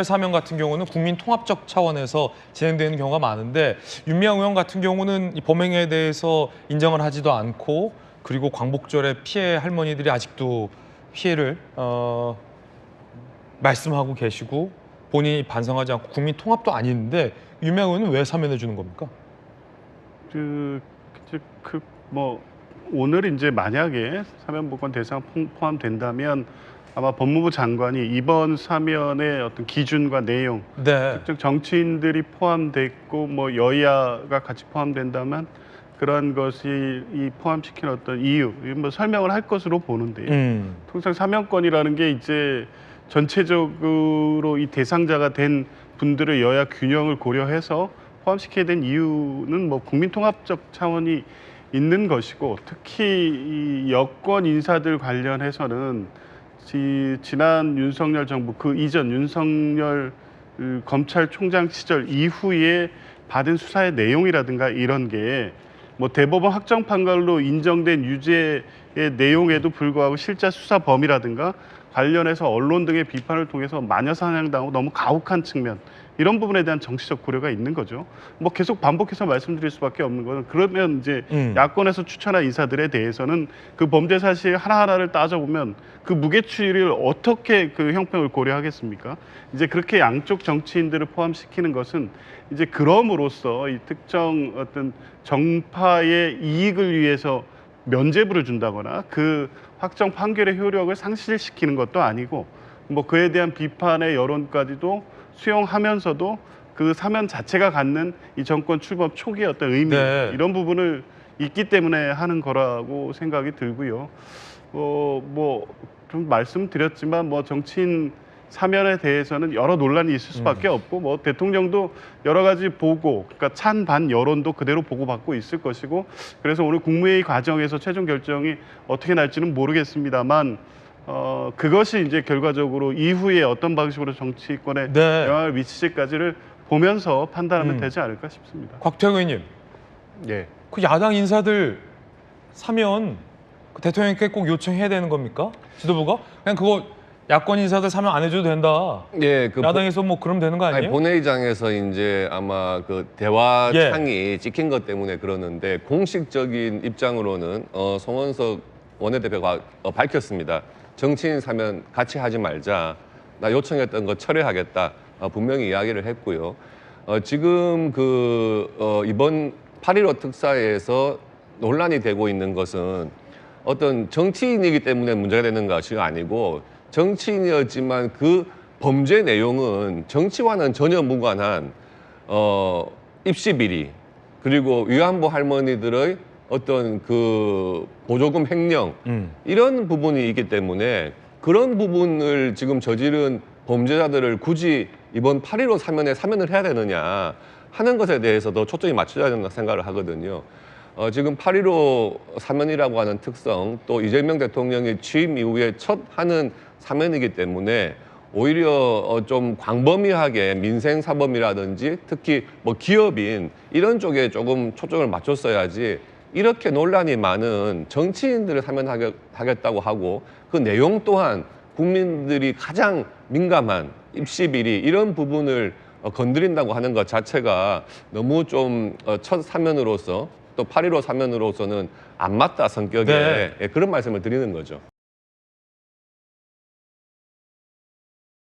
사면 같은 경우는 국민 통합적 차원에서 진행되는 경우가 많은데 윤미향 의원 같은 경우는 이 범행에 대해서 인정을 하지도 않고 그리고 광복절에 피해 할머니들이 아직도 피해를 말씀하고 계시고 본인이 반성하지 않고 국민 통합도 아닌데 윤미향 의원은 왜 사면해 주는 겁니까? 뭐 오늘 이제 만약에 사면복권 대상 포함된다면 아마 법무부 장관이 이번 사면의 어떤 기준과 내용, 특정 정치인들이 포함됐고 뭐 여야가 같이 포함된다면 그러한 것이 이 포함시킨 어떤 이유, 뭐 설명을 할 것으로 보는데요. 통상 사면권이라는 게 이제 전체적으로 이 대상자가 된 분들의 여야 균형을 고려해서 포함시켜야 된 이유는 뭐 국민통합적 차원이 있는 것이고, 특히 이 여권 인사들 관련해서는 지난 윤석열 정부 그 이전 윤석열 검찰총장 시절 이후에 받은 수사의 내용이라든가 이런 게 뭐 대법원 확정 판결로 인정된 유죄의 내용에도 불구하고 실제 수사 범위라든가 관련해서 언론 등의 비판을 통해서 마녀 사냥당하고 너무 가혹한 측면, 이런 부분에 대한 정치적 고려가 있는 거죠. 뭐 계속 반복해서 말씀드릴 수밖에 없는 것은, 그러면 이제 야권에서 추천한 인사들에 대해서는 그 범죄 사실 하나하나를 따져보면 그 무게추이를 어떻게 그 형평을 고려하겠습니까? 이제 그렇게 양쪽 정치인들을 포함시키는 것은 이제 그럼으로써 이 특정 어떤 정파의 이익을 위해서 면죄부를 준다거나 그 확정 판결의 효력을 상실시키는 것도 아니고, 뭐 그에 대한 비판의 여론까지도 수용하면서도 그 사면 자체가 갖는 이 정권 출범 초기의 어떤 의미, 이런 부분을 있기 때문에 하는 거라고 생각이 들고요. 뭐 좀 말씀드렸지만 뭐 정치인 사면에 대해서는 여러 논란이 있을 수밖에 없고, 뭐 대통령도 여러 가지 보고, 그러니까 찬반 여론도 그대로 보고받고 있을 것이고, 그래서 오늘 국무회의 과정에서 최종 결정이 어떻게 날지는 모르겠습니다만, 그것이 이제 결과적으로 이후에 어떤 방식으로 정치권에 영향을 미칠지까지를 보면서 판단하면 되지 않을까 싶습니다. 곽태영 의원님, 그 야당 인사들 사면 그 대통령께 꼭 요청해야 되는 겁니까? 지도부가? 그냥 그거 야권 인사들 사면 안 해줘도 된다. 야당에서 뭐 그러면 되는 거 아니에요? 아니, 본회의장에서 이제 아마 그 대화 창이 찍힌 것 때문에 그러는데, 공식적인 입장으로는 송원석 원내대표가 밝혔습니다. 정치인 사면 같이 하지 말자. 나 요청했던 거 철회하겠다. 분명히 이야기를 했고요. 지금 이번 8.15 특사에서 논란이 되고 있는 것은 어떤 정치인이기 때문에 문제가 되는 것이 아니고, 정치인이었지만 그 범죄 내용은 정치와는 전혀 무관한 입시 비리, 그리고 위안부 할머니들의 어떤 그 보조금 횡령, 이런 부분이 있기 때문에 그런 부분을 지금 저지른 범죄자들을 굳이 이번 8.15 사면을 해야 되느냐 하는 것에 대해서도 초점이 맞춰져야 된다고 생각을 하거든요. 지금 8.15 사면이라고 하는 특성, 또 이재명 대통령이 취임 이후에 첫 하는 사면이기 때문에 오히려 좀 광범위하게 민생사범이라든지 특히 뭐 기업인 이런 쪽에 조금 초점을 맞췄어야지, 이렇게 논란이 많은 정치인들을 사면하겠다고 하고 그 내용 또한 국민들이 가장 민감한 입시비리 이런 부분을 건드린다고 하는 것 자체가 너무 좀 첫 사면으로서 또 8.15 사면으로서는 안 맞다 성격에, 그런 말씀을 드리는 거죠.